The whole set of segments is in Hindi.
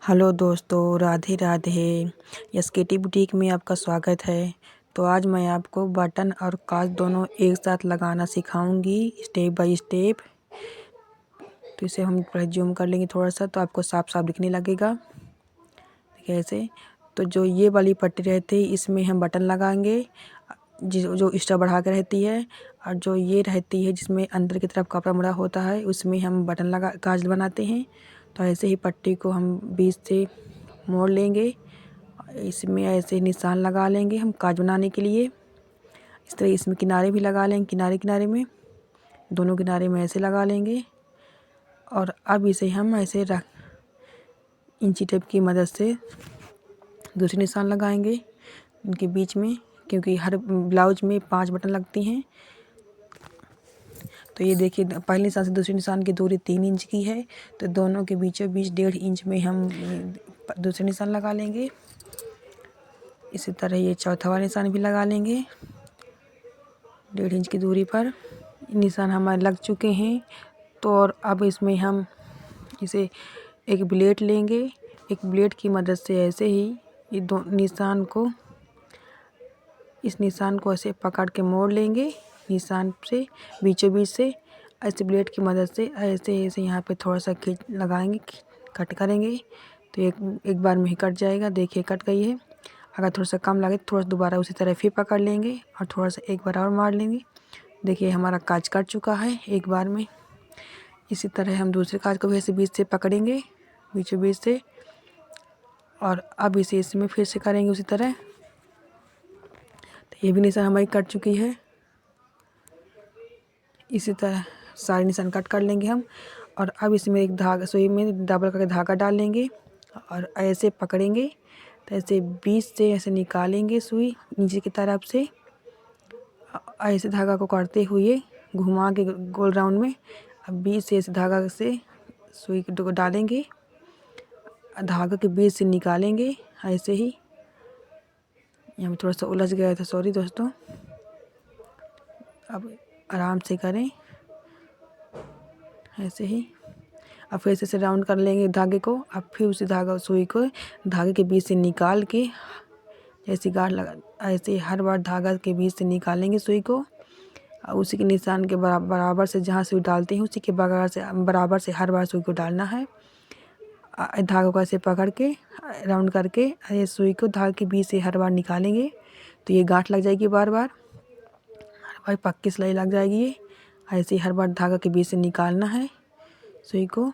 हेलो दोस्तों, राधे राधे। एसकेटी बुटीक में आपका स्वागत है। तो आज मैं आपको बटन और काज दोनों एक साथ लगाना सिखाऊंगी स्टेप बाय स्टेप। तो इसे हम पहले जूम कर लेंगे थोड़ा सा, तो आपको साफ साफ दिखने लगेगा। देखिए ऐसे। तो जो ये वाली पट्टी रहती है इसमें हम बटन लगाएंगे, जो एक्स्ट्रा बढ़ा के रहती है। और जो ये रहती है जिसमें अंदर की तरफ कपड़ा मुड़ा होता है उसमें हम बटन लगा काज बनाते हैं। तो ऐसे ही पट्टी को हम बीच से मोड़ लेंगे, इसमें ऐसे निशान लगा लेंगे हम काज बनाने के लिए। इस तरह इसमें किनारे भी लगा लेंगे, किनारे किनारे में, दोनों किनारे में ऐसे लगा लेंगे। और अब इसे हम ऐसे रख इंची टेप की मदद से दूसरे निशान लगाएंगे इनके बीच में, क्योंकि हर ब्लाउज में 5 बटन लगती हैं। तो ये देखिए, पहले निशान से दूसरे निशान की दूरी 3 इंच की है, तो दोनों के बीचों बीच 1.5 इंच में हम दूसरे निशान लगा लेंगे। इसी तरह ये चौथा वाला निशान भी लगा लेंगे 1.5 इंच की दूरी पर। निशान हमारे लग चुके हैं। तो और अब इसमें हम इसे एक ब्लेड लेंगे, एक ब्लेड की मदद से ऐसे ही ये दो निशान को, इस निशान को ऐसे पकड़ के मोड़ लेंगे निशान से बीचों बीच से। ऐसे ब्लेड की मदद से ऐसे ऐसे यहाँ पे थोड़ा सा खींच लगाएंगे, कट करेंगे तो एक बार में ही कट जाएगा। देखिए कट गई है। अगर थोड़ा सा कम लगे तो थोड़ा सा दोबारा उसी तरह फिर पकड़ लेंगे और थोड़ा सा एक बार और मार लेंगे। देखिए हमारा काज कट चुका है एक बार में। इसी तरह हम दूसरे काज को भी ऐसे बीच से पकड़ेंगे, बीचों बीच से। और अब इसे इसमें फिर से करेंगे उसी तरह। तो ये भी निशान हमारी कट चुकी है। इसी तरह सारे निशान कट कर लेंगे हम। और अब इसमें एक धागा, सुई में डबल करके धागा डाल लेंगे और ऐसे पकड़ेंगे। तो ऐसे बीच से ऐसे निकालेंगे सुई नीचे की तरफ से, ऐसे धागा को करते हुए घुमा के गोल राउंड में। अब बीच से इस धागा से सुई को डालेंगे, धागे के बीच से निकालेंगे ऐसे ही। यहाँ थोड़ा सा उलझ गया था, सॉरी दोस्तों। अब आराम से करें ऐसे ही। अब फिर से राउंड कर लेंगे धागे को। अब फिर उसी सुई को धागे के बीच से निकाल के जैसे गांठ लगा, ऐसे हर बार धागा के बीच से निकालेंगे सुई को। और उसी के निशान के बराबर से जहाँ सुई डालते हैं उसी के बराबर से हर बार सुई को डालना है। धागों को ऐसे पकड़ के राउंड करके ये सुई को धागे के बीच से हर बार निकालेंगे तो ये गांठ लग जाएगी। हर बार पक्की सिलाई लग जाएगी ये। ऐसे ही हर बार धागा के बीच से निकालना है सुई को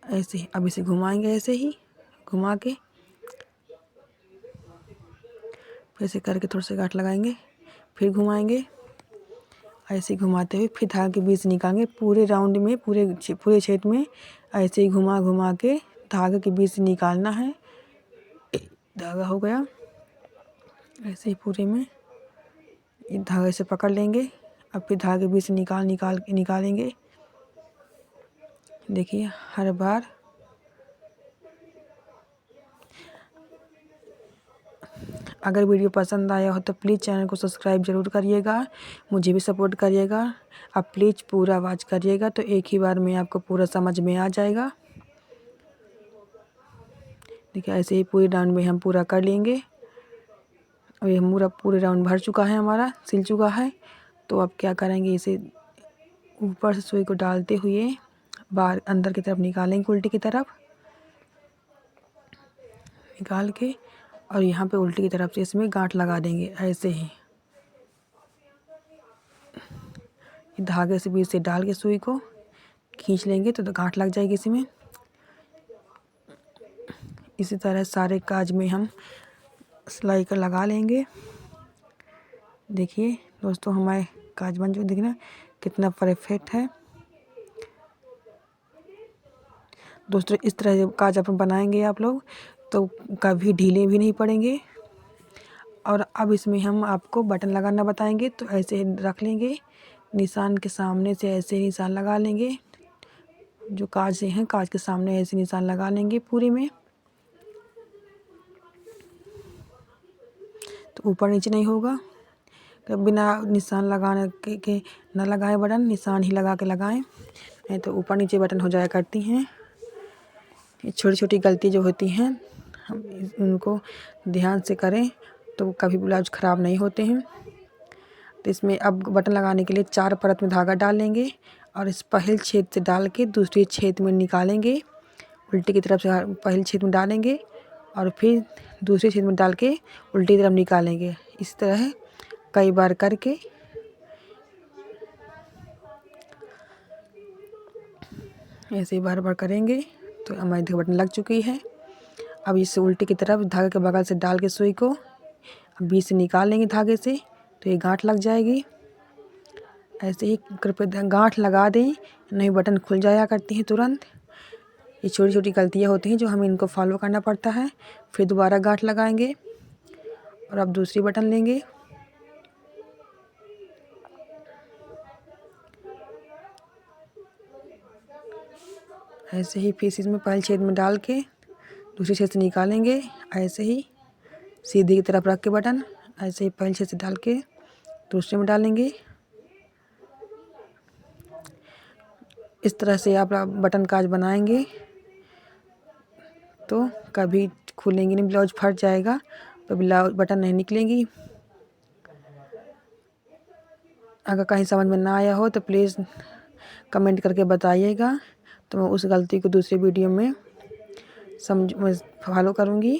ऐसे ही। अब इसे घुमाएंगे ऐसे ही घुमा के, फिर से करके थोड़ा सा गांठ लगाएंगे, फिर घुमाएंगे ऐसे ही घुमाते हुए फिर धागे के बीच से निकालेंगे पूरे राउंड में, पूरे छेद में ऐसे ही घुमा घुमा के धागे के बीच से निकालना है। धागा हो गया ऐसे ही पूरे में, ये धागे से पकड़ लेंगे। अब फिर धागे बीच से निकालेंगे। देखिए हर बार। अगर वीडियो पसंद आया हो तो प्लीज़ चैनल को सब्सक्राइब ज़रूर करिएगा, मुझे भी सपोर्ट करिएगा। अब प्लीज़ पूरा वॉच करिएगा तो एक ही बार में आपको पूरा समझ में आ जाएगा। देखिए ऐसे ही पूरे राउंड में हम पूरा कर लेंगे। अब ये पूरे राउंड भर चुका है, हमारा सिल चुका है। तो अब क्या करेंगे, इसे ऊपर से सुई को डालते हुए बाहर अंदर की तरफ निकालेंगे, उल्टी की तरफ निकाल के। और यहाँ पे उल्टी की तरफ से इसमें गांठ लगा देंगे ऐसे ही। धागे से बीच से डाल के सुई को खींच लेंगे तो गांठ लग जाएगी इसमें। इसी तरह सारे काज में हम सिलाई का लगा लेंगे। देखिए दोस्तों हमारे काज बन जो, देखना कितना परफेक्ट है दोस्तों। इस तरह जब काज अपन बनाएंगे आप लोग तो कभी ढीले भी नहीं पड़ेंगे। और अब इसमें हम आपको बटन लगाना बताएंगे। तो ऐसे रख लेंगे निशान के सामने से, ऐसे निशान लगा लेंगे। जो काज से हैं काज के सामने ऐसे निशान लगा लेंगे पूरे में। तो ऊपर नीचे नहीं होगा। बिना निशान लगाने के ना लगाएं बटन, निशान ही लगा के लगाएं, नहीं तो ऊपर नीचे बटन हो जाया करती हैं। ये छोटी छोटी गलती जो होती हैं हम उनको ध्यान से करें तो कभी ब्लाउज ख़राब नहीं होते हैं। तो इसमें अब बटन लगाने के लिए 4 परत में धागा डालेंगे और इस पहले छेद से डाल के दूसरे छेद में निकालेंगे। उल्टी की तरफ से पहले छेद में डालेंगे और फिर दूसरे छेद में डाल के उल्टी तरफ निकालेंगे। इस तरह कई बार करके ऐसे ही बार बार करेंगे तो हमारी देखो बटन लग चुकी है। अब इसे उल्टी की तरफ धागे के बगल से डाल के सुई को अब बीच से निकाल लेंगे धागे से, तो ये गांठ लग जाएगी। ऐसे ही कृपया गांठ लगा दें, नहीं बटन खुल जाया करती हैं तुरंत। ये छोटी छोटी गलतियाँ होती हैं जो हमें इनको फॉलो करना पड़ता है। फिर दोबारा गांठ लगाएंगे और अब दूसरी बटन लेंगे। ऐसे ही फिर इसमें पहले छेद में डाल के दूसरे छेद से निकालेंगे। ऐसे ही सीधी की तरफ रख के बटन ऐसे ही पहले छेद से डाल के दूसरे में डालेंगे। इस तरह से आप बटन काज बनाएंगे तो कभी खुलेंगी नहीं, ब्लाउज फट जाएगा तो ब्लाउज बटन नहीं निकलेंगी। अगर कहीं समझ में ना आया हो तो प्लीज़ कमेंट करके बताइएगा, तो मैं उस गलती को दूसरे वीडियो में मैं फॉलो करूँगी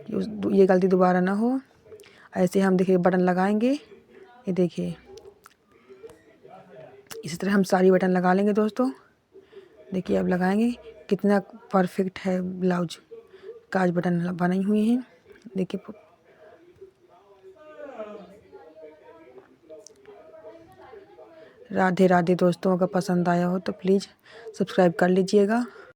कि ये गलती दोबारा ना हो। ऐसे हम देखिए बटन लगाएंगे, ये देखिए इसी तरह हम सारी बटन लगा लेंगे दोस्तों। देखिए अब लगाएंगे कितना परफेक्ट है ब्लाउज, काज बटन बनी हुई हैं देखिए। राधे राधे दोस्तों, अगर पसंद आया हो तो प्लीज़ सब्सक्राइब कर लीजिएगा।